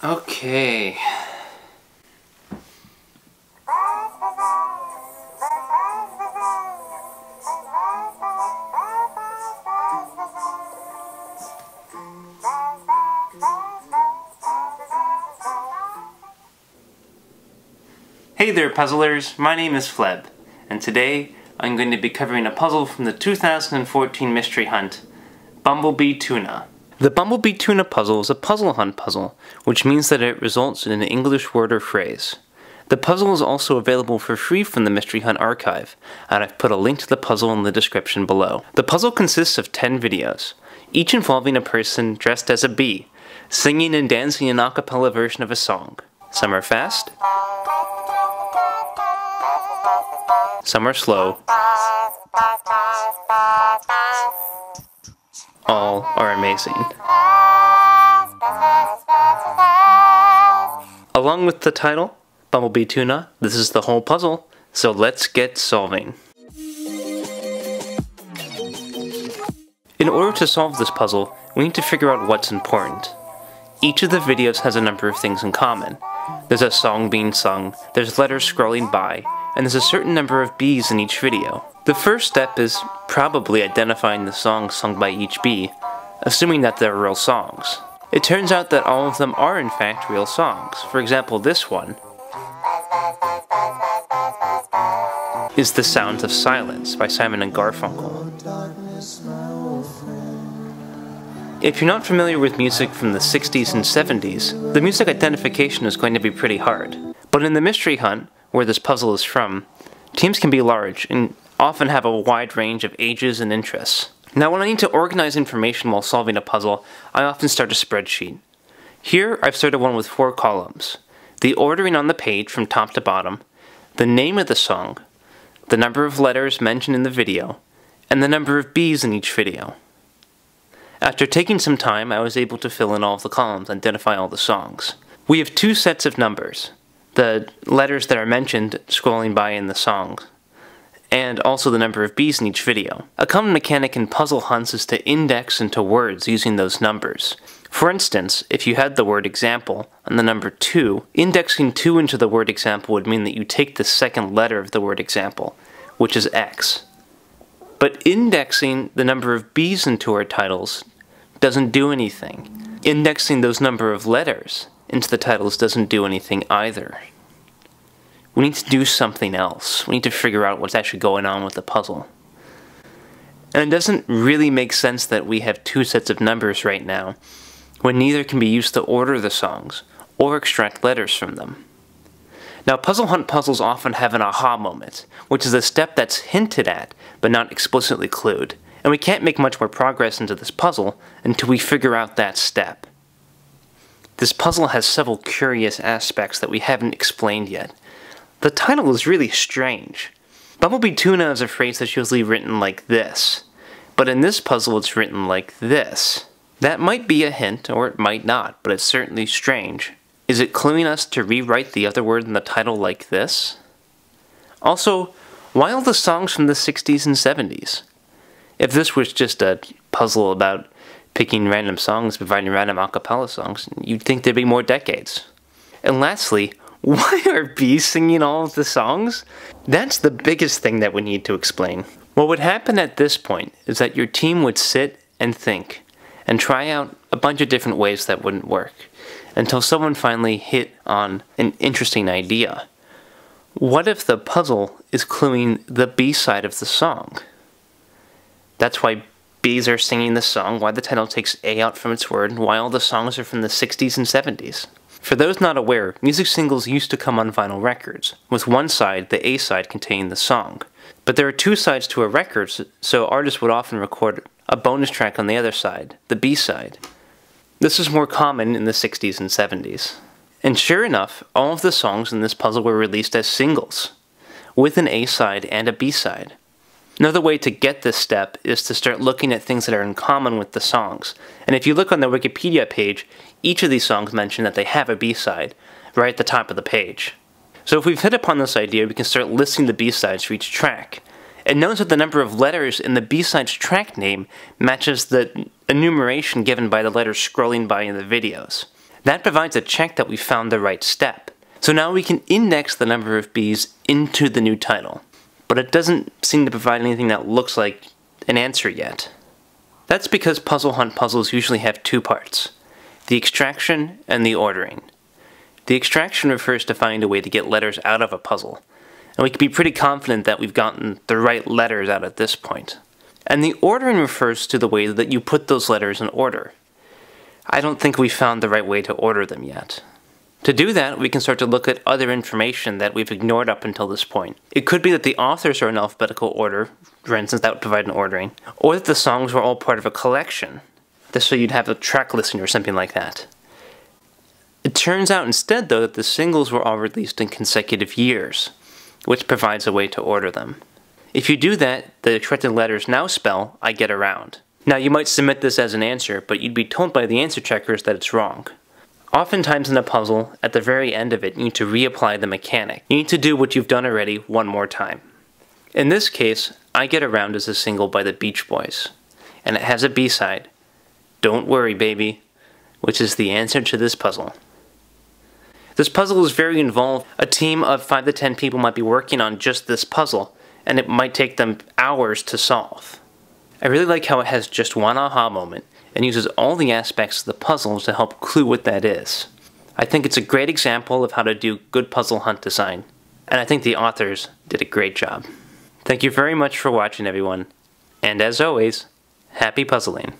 Okay. Hey there, puzzlers! My name is FLEB, and today I'm going to be covering a puzzle from the 2014 mystery hunt, Bumblebee Tuna. The Bumblebee Tuna puzzle is a puzzle hunt puzzle, which means that it results in an English word or phrase. The puzzle is also available for free from the Mystery Hunt archive, and I've put a link to the puzzle in the description below. The puzzle consists of 10 videos, each involving a person dressed as a bee, singing and dancing an a cappella version of a song. Some are fast, some are slow, all are amazing. Along with the title, Bumblebee Tuna, this is the whole puzzle, so let's get solving. In order to solve this puzzle, we need to figure out what's important. Each of the videos has a number of things in common. There's a song being sung, there's letters scrolling by, and there's a certain number of bees in each video. The first step is probably identifying the songs sung by each bee, assuming that they're real songs. It turns out that all of them are in fact real songs. For example, this one is The Sounds of Silence by Simon and Garfunkel. If you're not familiar with music from the 60s and 70s, the music identification is going to be pretty hard. But in the Mystery Hunt, where this puzzle is from, teams can be large and often have a wide range of ages and interests. Now when I need to organize information while solving a puzzle, I often start a spreadsheet. Here I've started one with 4 columns. The ordering on the page from top to bottom, the name of the song, the number of letters mentioned in the video, and the number of bees in each video. After taking some time, I was able to fill in all of the columns and identify all the songs. We have 2 sets of numbers, the letters that are mentioned scrolling by in the songs, and also the number of bees in each video. A common mechanic in puzzle hunts is to index into words using those numbers. For instance, if you had the word example and the number 2, indexing 2 into the word example would mean that you take the second letter of the word example, which is X. But indexing the number of bees into our titles doesn't do anything. Indexing those number of letters into the titles doesn't do anything either. We need to do something else. We need to figure out what's actually going on with the puzzle. And it doesn't really make sense that we have 2 sets of numbers right now, when neither can be used to order the songs, or extract letters from them. Now, puzzle hunt puzzles often have an aha moment, which is a step that's hinted at, but not explicitly clued, and we can't make much more progress into this puzzle until we figure out that step. This puzzle has several curious aspects that we haven't explained yet. The title is really strange. Bumblebee Tuna is a phrase that's usually written like this, but in this puzzle it's written like this. That might be a hint, or it might not, but it's certainly strange. Is it cluing us to rewrite the other word in the title like this? Also, why all the songs from the 60s and 70s? If this was just a puzzle about picking random songs, providing random a cappella songs, you'd think there'd be more decades. And lastly, why are bees singing all of the songs? That's the biggest thing that we need to explain. What would happen at this point is that your team would sit and think, and try out a bunch of different ways that wouldn't work, until someone finally hit on an interesting idea. What if the puzzle is cluing the B side of the song? That's why bees are singing the song, why the title takes A out from its word, and why all the songs are from the 60s and 70s. For those not aware, music singles used to come on vinyl records, with one side, the A side, containing the song. But there are 2 sides to a record, so artists would often record a bonus track on the other side, the B side. This was more common in the 60s and 70s. And sure enough, all of the songs in this puzzle were released as singles, with an A side and a B side. Another way to get this step is to start looking at things that are in common with the songs. And if you look on the Wikipedia page, each of these songs mention that they have a B-side, right at the top of the page. So if we've hit upon this idea, we can start listing the B-sides for each track. And notice that the number of letters in the B-side's track name matches the enumeration given by the letters scrolling by in the videos. That provides a check that we found the right step. So now we can index the number of bees into the new title. But it doesn't seem to provide anything that looks like an answer yet. That's because puzzle hunt puzzles usually have two parts: the extraction and the ordering. The extraction refers to finding a way to get letters out of a puzzle, and we can be pretty confident that we've gotten the right letters out at this point. And the ordering refers to the way that you put those letters in order. I don't think we found the right way to order them yet. To do that, we can start to look at other information that we've ignored up until this point. It could be that the authors are in alphabetical order, for instance, that would provide an ordering, or that the songs were all part of a collection, just so you'd have a track listing or something like that. It turns out instead, though, that the singles were all released in consecutive years, which provides a way to order them. If you do that, the extracted letters now spell "I get around." Now, you might submit this as an answer, but you'd be told by the answer checkers that it's wrong. Oftentimes in a puzzle, at the very end of it, you need to reapply the mechanic. You need to do what you've done already one more time. In this case, "I Get Around" is a single by the Beach Boys, and it has a B-side, "Don't Worry Baby," which is the answer to this puzzle. This puzzle is very involved. A team of 5 to 10 people might be working on just this puzzle, and it might take them hours to solve. I really like how it has just one aha moment, and uses all the aspects of the puzzle to help clue what that is. I think it's a great example of how to do good puzzle hunt design, and I think the authors did a great job. Thank you very much for watching, everyone, and as always, happy puzzling.